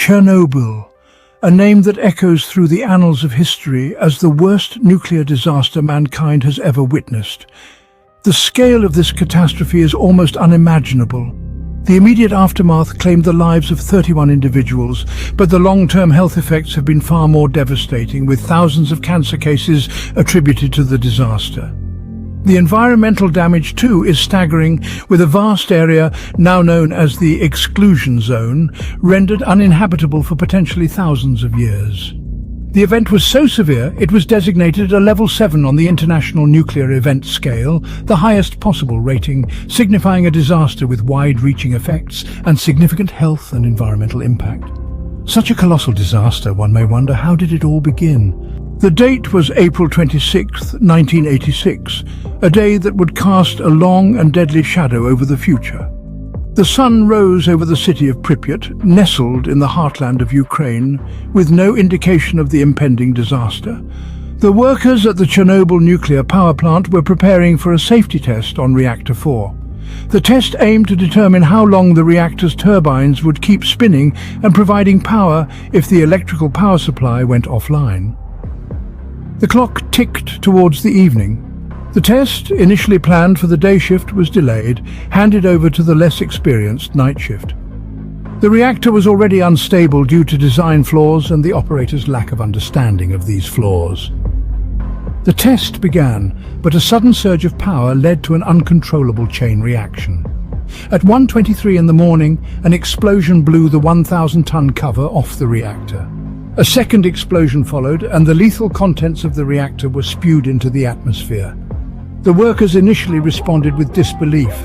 Chernobyl, a name that echoes through the annals of history as the worst nuclear disaster mankind has ever witnessed. The scale of this catastrophe is almost unimaginable. The immediate aftermath claimed the lives of 31 individuals, but the long-term health effects have been far more devastating, with thousands of cancer cases attributed to the disaster. The environmental damage, too, is staggering, with a vast area, now known as the exclusion zone, rendered uninhabitable for potentially thousands of years. The event was so severe it was designated a Level 7 on the International Nuclear Event Scale, the highest possible rating, signifying a disaster with wide-reaching effects and significant health and environmental impact. Such a colossal disaster, one may wonder, how did it all begin? The date was April 26, 1986, a day that would cast a long and deadly shadow over the future. The sun rose over the city of Pripyat, nestled in the heartland of Ukraine, with no indication of the impending disaster. The workers at the Chernobyl nuclear power plant were preparing for a safety test on Reactor 4. The test aimed to determine how long the reactor's turbines would keep spinning and providing power if the electrical power supply went offline. The clock ticked towards the evening. The test, initially planned for the day shift, was delayed, handed over to the less experienced night shift. The reactor was already unstable due to design flaws and the operator's lack of understanding of these flaws. The test began, but a sudden surge of power led to an uncontrollable chain reaction. At 1:23 in the morning, an explosion blew the 1,000-ton cover off the reactor. A second explosion followed, and the lethal contents of the reactor were spewed into the atmosphere. The workers initially responded with disbelief.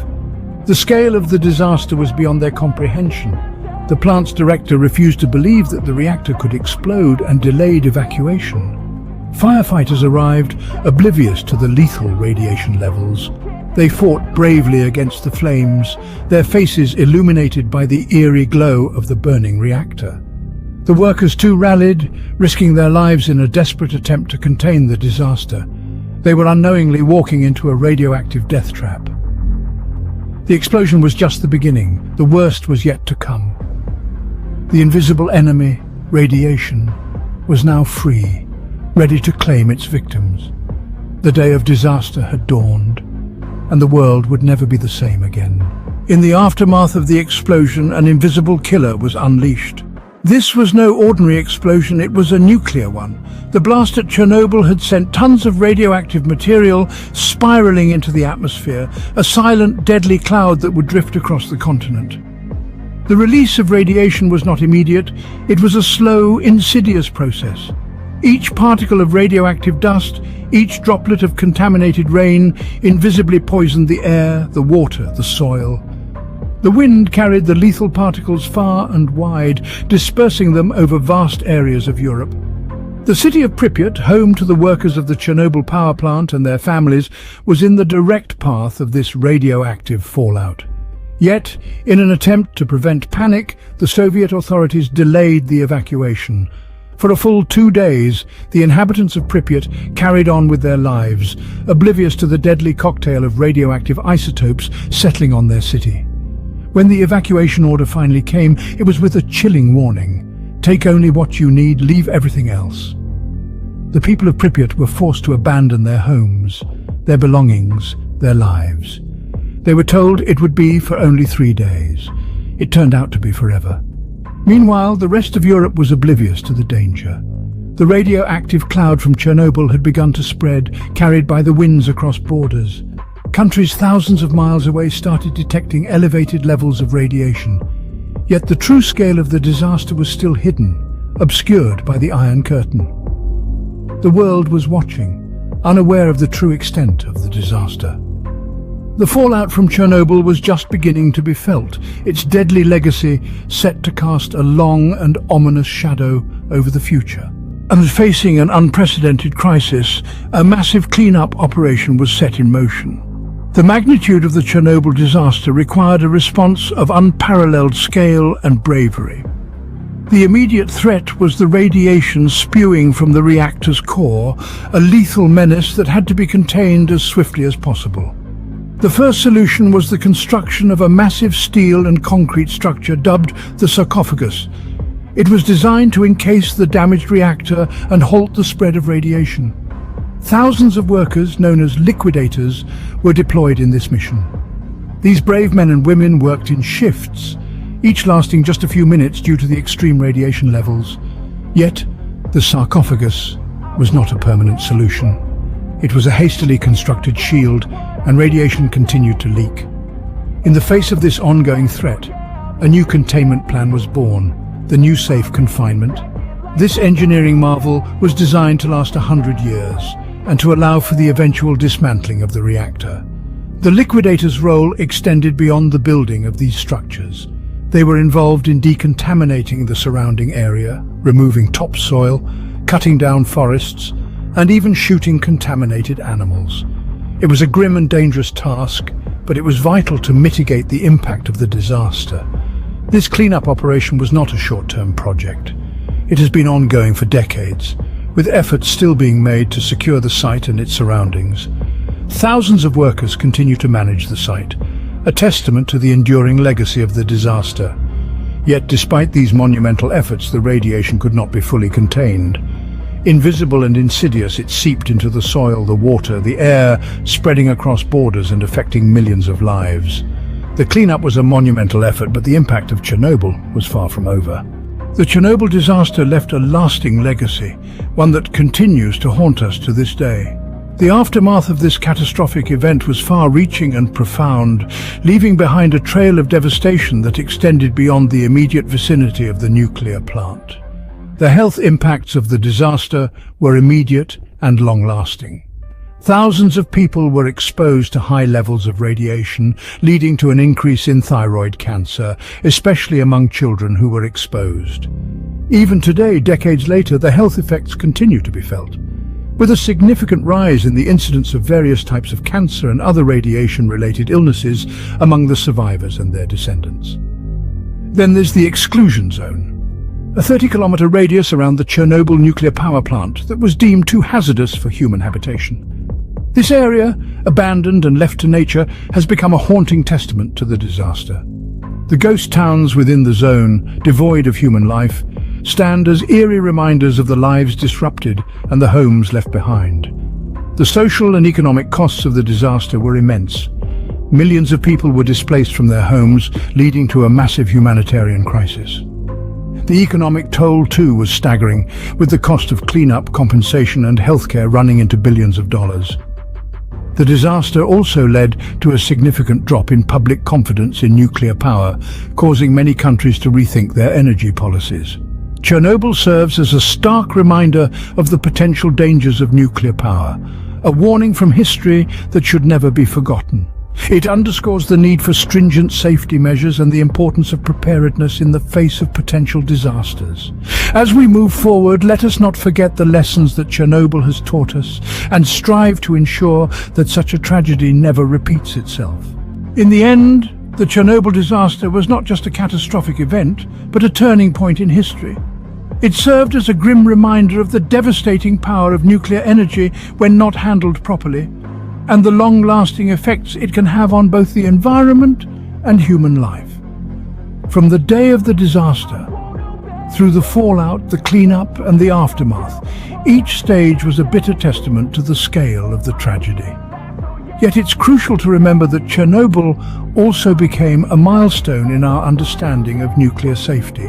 The scale of the disaster was beyond their comprehension. The plant's director refused to believe that the reactor could explode and delayed evacuation. Firefighters arrived, oblivious to the lethal radiation levels. They fought bravely against the flames, their faces illuminated by the eerie glow of the burning reactor. The workers too rallied, risking their lives in a desperate attempt to contain the disaster. They were unknowingly walking into a radioactive death trap. The explosion was just the beginning. The worst was yet to come. The invisible enemy, radiation, was now free, ready to claim its victims. The day of disaster had dawned, and the world would never be the same again. In the aftermath of the explosion, an invisible killer was unleashed. This was no ordinary explosion, it was a nuclear one. The blast at Chernobyl had sent tons of radioactive material spiraling into the atmosphere, a silent, deadly cloud that would drift across the continent. The release of radiation was not immediate, it was a slow, insidious process. Each particle of radioactive dust, each droplet of contaminated rain, invisibly poisoned the air, the water, the soil. The wind carried the lethal particles far and wide, dispersing them over vast areas of Europe. The city of Pripyat, home to the workers of the Chernobyl power plant and their families, was in the direct path of this radioactive fallout. Yet, in an attempt to prevent panic, the Soviet authorities delayed the evacuation. For a full 2 days, the inhabitants of Pripyat carried on with their lives, oblivious to the deadly cocktail of radioactive isotopes settling on their city. When the evacuation order finally came, it was with a chilling warning. Take only what you need, leave everything else. The people of Pripyat were forced to abandon their homes, their belongings, their lives. They were told it would be for only 3 days. It turned out to be forever. Meanwhile, the rest of Europe was oblivious to the danger. The radioactive cloud from Chernobyl had begun to spread, carried by the winds across borders. Countries thousands of miles away started detecting elevated levels of radiation. Yet the true scale of the disaster was still hidden, obscured by the Iron Curtain. The world was watching, unaware of the true extent of the disaster. The fallout from Chernobyl was just beginning to be felt, its deadly legacy set to cast a long and ominous shadow over the future. And facing an unprecedented crisis, a massive clean-up operation was set in motion. The magnitude of the Chernobyl disaster required a response of unparalleled scale and bravery. The immediate threat was the radiation spewing from the reactor's core, a lethal menace that had to be contained as swiftly as possible. The first solution was the construction of a massive steel and concrete structure dubbed the sarcophagus. It was designed to encase the damaged reactor and halt the spread of radiation. Thousands of workers, known as liquidators, were deployed in this mission. These brave men and women worked in shifts, each lasting just a few minutes due to the extreme radiation levels. Yet, the sarcophagus was not a permanent solution. It was a hastily constructed shield, and radiation continued to leak. In the face of this ongoing threat, a new containment plan was born, the new safe confinement. This engineering marvel was designed to last 100 years and to allow for the eventual dismantling of the reactor. The liquidators' role extended beyond the building of these structures. They were involved in decontaminating the surrounding area, removing topsoil, cutting down forests, and even shooting contaminated animals. It was a grim and dangerous task, but it was vital to mitigate the impact of the disaster. This cleanup operation was not a short-term project. It has been ongoing for decades, with efforts still being made to secure the site and its surroundings. Thousands of workers continue to manage the site, a testament to the enduring legacy of the disaster. Yet despite these monumental efforts, the radiation could not be fully contained. Invisible and insidious, it seeped into the soil, the water, the air, spreading across borders and affecting millions of lives. The cleanup was a monumental effort, but the impact of Chernobyl was far from over. The Chernobyl disaster left a lasting legacy, one that continues to haunt us to this day. The aftermath of this catastrophic event was far-reaching and profound, leaving behind a trail of devastation that extended beyond the immediate vicinity of the nuclear plant. The health impacts of the disaster were immediate and long-lasting. Thousands of people were exposed to high levels of radiation, leading to an increase in thyroid cancer, especially among children who were exposed. Even today, decades later, the health effects continue to be felt, with a significant rise in the incidence of various types of cancer and other radiation-related illnesses among the survivors and their descendants. Then there's the exclusion zone, a 30-kilometer radius around the Chernobyl nuclear power plant that was deemed too hazardous for human habitation. This area, abandoned and left to nature, has become a haunting testament to the disaster. The ghost towns within the zone, devoid of human life, stand as eerie reminders of the lives disrupted and the homes left behind. The social and economic costs of the disaster were immense. Millions of people were displaced from their homes, leading to a massive humanitarian crisis. The economic toll, too, was staggering, with the cost of cleanup, compensation and healthcare running into billions of dollars. The disaster also led to a significant drop in public confidence in nuclear power, causing many countries to rethink their energy policies. Chernobyl serves as a stark reminder of the potential dangers of nuclear power, a warning from history that should never be forgotten. It underscores the need for stringent safety measures and the importance of preparedness in the face of potential disasters. As we move forward, let us not forget the lessons that Chernobyl has taught us and strive to ensure that such a tragedy never repeats itself. In the end, the Chernobyl disaster was not just a catastrophic event, but a turning point in history. It served as a grim reminder of the devastating power of nuclear energy when not handled properly, and the long-lasting effects it can have on both the environment and human life. From the day of the disaster, through the fallout, the cleanup and the aftermath, each stage was a bitter testament to the scale of the tragedy. Yet it's crucial to remember that Chernobyl also became a milestone in our understanding of nuclear safety.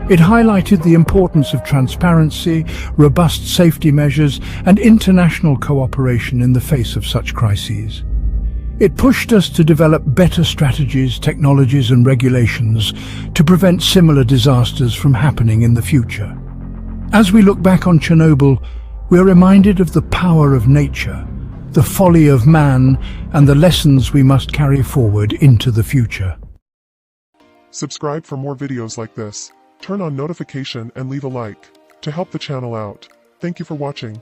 It highlighted the importance of transparency, robust safety measures, and international cooperation in the face of such crises. It pushed us to develop better strategies, technologies, and regulations to prevent similar disasters from happening in the future. As we look back on Chernobyl, we're reminded of the power of nature, the folly of man, and the lessons we must carry forward into the future. Subscribe for more videos like this. Turn on notification and leave a like to help the channel out. Thank you for watching.